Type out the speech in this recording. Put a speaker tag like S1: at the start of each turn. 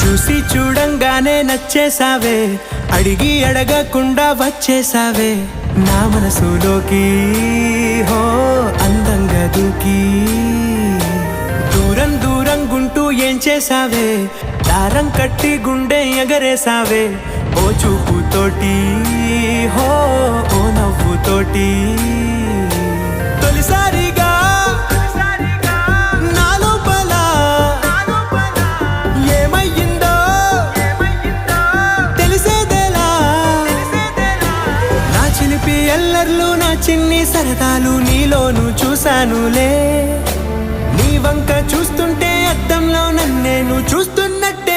S1: చూసి చూడంగానే నచ్చేసావే, అడిగి అడగకుండా వచ్చేసావే నా మనసులోకి. హో అందంగా దూకి దూరం దూరం గుంటూ ఏం చేసావే, దారం కట్టి గుండె ఎగరేసావే ఓ చూపుతోటి. హో ఓ నవ్వుతోటి తొలిసారిగా నా లోపల ఏమయ్యిందో తెలిసేదేలా. నా చిలిపి ఎల్లర్లు నా చిన్ని సరదాలు నీలోను చూశానులే. నీ వంక చూస్తుంటే అద్దంలో నన్నేను చూస్తున్నట్టు